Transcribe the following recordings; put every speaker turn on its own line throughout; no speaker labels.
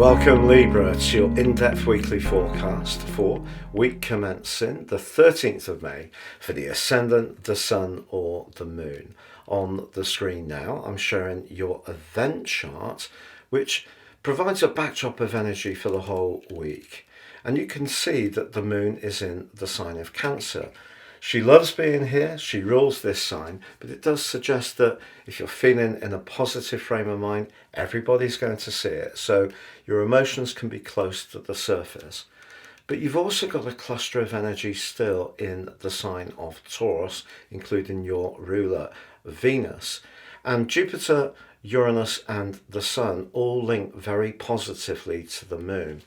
Welcome Libra to your in-depth weekly forecast for week commencing the 13th of May for the Ascendant, the Sun or the Moon. On the screen now I'm showing your event chart, which provides a backdrop of energy for the whole week. And you can see that the Moon is in the sign of Cancer. She loves being here, she rules this sign, but it does suggest that if you're feeling in a positive frame of mind, everybody's going to see it. So your emotions can be close to the surface. But you've also got a cluster of energy still in the sign of Taurus, including your ruler, Venus. And Jupiter, Uranus and the Sun all link very positively to the Moon.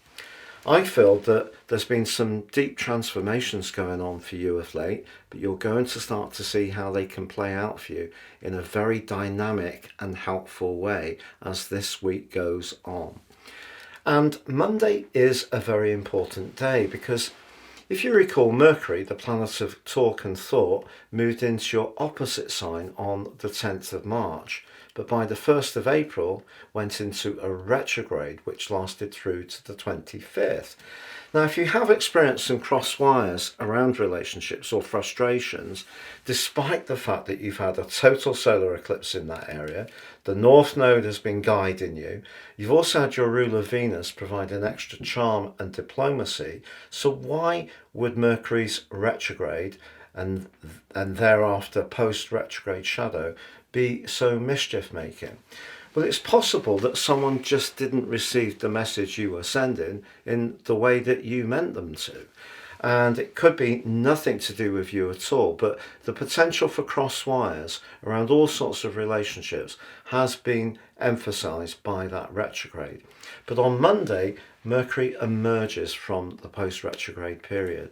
I feel that there's been some deep transformations going on for you of late, but you're going to start to see how they can play out for you in a very dynamic and helpful way as this week goes on. And Monday is a very important day because if you recall, Mercury, the planet of talk and thought, moved into your opposite sign on the 10th of March. But by the 1st of April went into a retrograde which lasted through to the 25th. Now if you have experienced some cross wires around relationships or frustrations, despite the fact that you've had a total solar eclipse in that area, the North Node has been guiding you, you've also had your ruler Venus provide an extra charm and diplomacy, so why would Mercury's retrograde and thereafter post-retrograde shadow be so mischief making? Well, it's possible that someone just didn't receive the message you were sending in the way that you meant them to. And it could be nothing to do with you at all, but the potential for cross wires around all sorts of relationships has been emphasized by that retrograde. But on Monday, Mercury emerges from the post-retrograde period.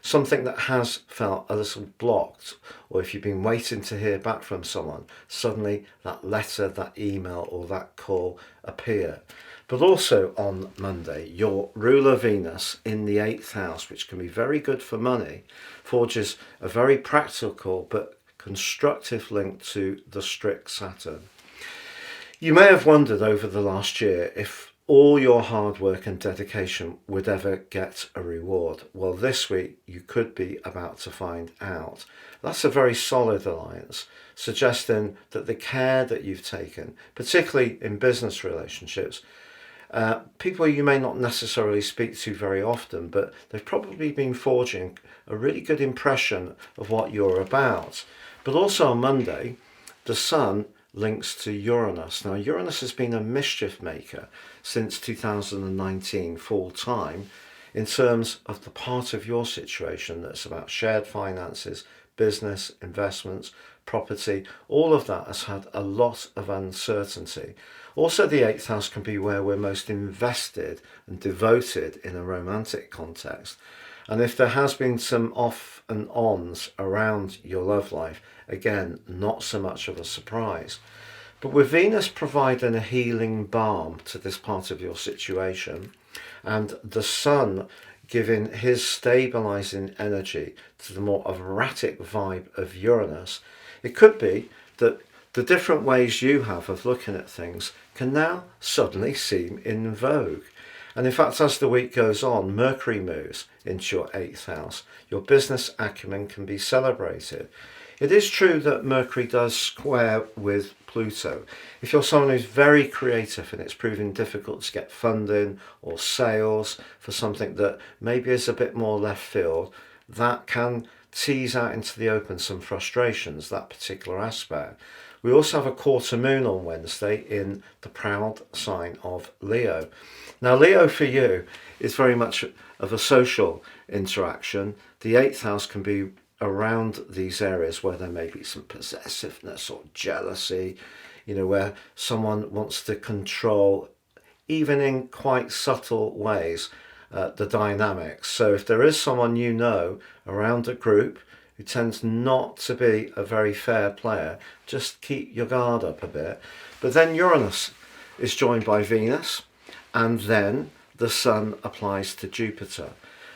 Something that has felt a little blocked, or if you've been waiting to hear back from someone, suddenly that letter, that email or that call appear. But also on Monday, your ruler Venus in the 8th house, which can be very good for money, forges a very practical but constructive link to the strict Saturn. You may have wondered over the last year if all your hard work and dedication would ever get a reward. Well, this week you could be about to find out. That's a very solid alliance, suggesting that the care that you've taken, particularly in business relationships, people you may not necessarily speak to very often, but they've probably been forging a really good impression of what you're about. But also on Monday, the Sun links to Uranus. Now, Uranus has been a mischief maker since 2019 full time in terms of the part of your situation that's about shared finances, business, investments, property. All of that has had a lot of uncertainty. Also, the 8th house can be where we're most invested and devoted in a romantic context. And if there has been some off and ons around your love life, again, not so much of a surprise. But with Venus providing a healing balm to this part of your situation, and the Sun giving his stabilizing energy to the more erratic vibe of Uranus, it could be that the different ways you have of looking at things can now suddenly seem in vogue. And in fact, as the week goes on, Mercury moves into your 8th house. Your business acumen can be celebrated. It is true that Mercury does square with Pluto. If you're someone who's very creative and it's proving difficult to get funding or sales for something that maybe is a bit more left field, that can tease out into the open some frustrations, that particular aspect. We also have a quarter moon on Wednesday in the proud sign of Leo. Now, Leo for you is very much of a social interaction. The 8th house can be around these areas where there may be some possessiveness or jealousy, where someone wants to control, even in quite subtle ways, the dynamics. So if there is someone around a group who tends not to be a very fair player, just keep your guard up a bit. But then Uranus is joined by Venus, and then the Sun applies to Jupiter.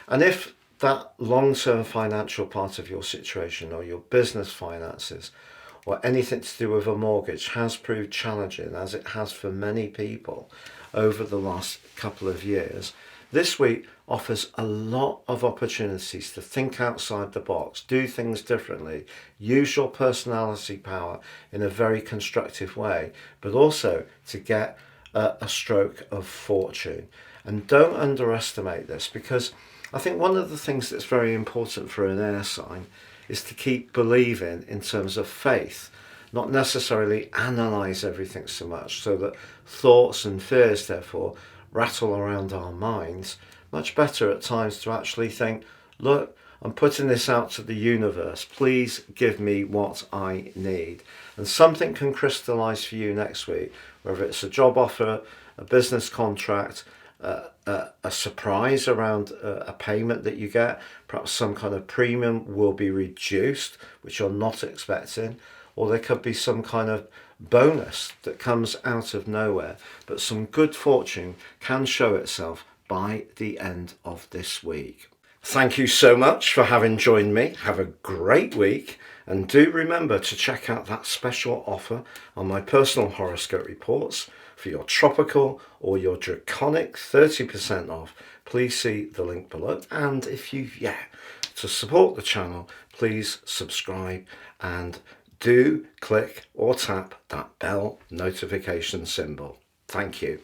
And if that long-term financial part of your situation or your business finances or anything to do with a mortgage has proved challenging, as it has for many people over the last couple of years, this week offers a lot of opportunities to think outside the box, do things differently, use your personality power in a very constructive way, but also to get a stroke of fortune. And don't underestimate this, because I think one of the things that's very important for an air sign is to keep believing in terms of faith, not necessarily analyze everything so much, so that thoughts and fears therefore rattle around our minds. Much better at times to actually think, look, I'm putting this out to the universe, please give me what I need. And something can crystallize for you next week, whether it's a job offer, a business contract, a surprise around a payment that you get, perhaps some kind of premium will be reduced, which you're not expecting, or there could be some kind of bonus that comes out of nowhere. But some good fortune can show itself by the end of this week. Thank you so much for having joined me. Have a great week, and do remember to check out that special offer on my personal horoscope reports for your tropical or your draconic 30% off. Please see the link below, and if to support the channel, please subscribe and do click or tap that bell notification symbol. Thank you.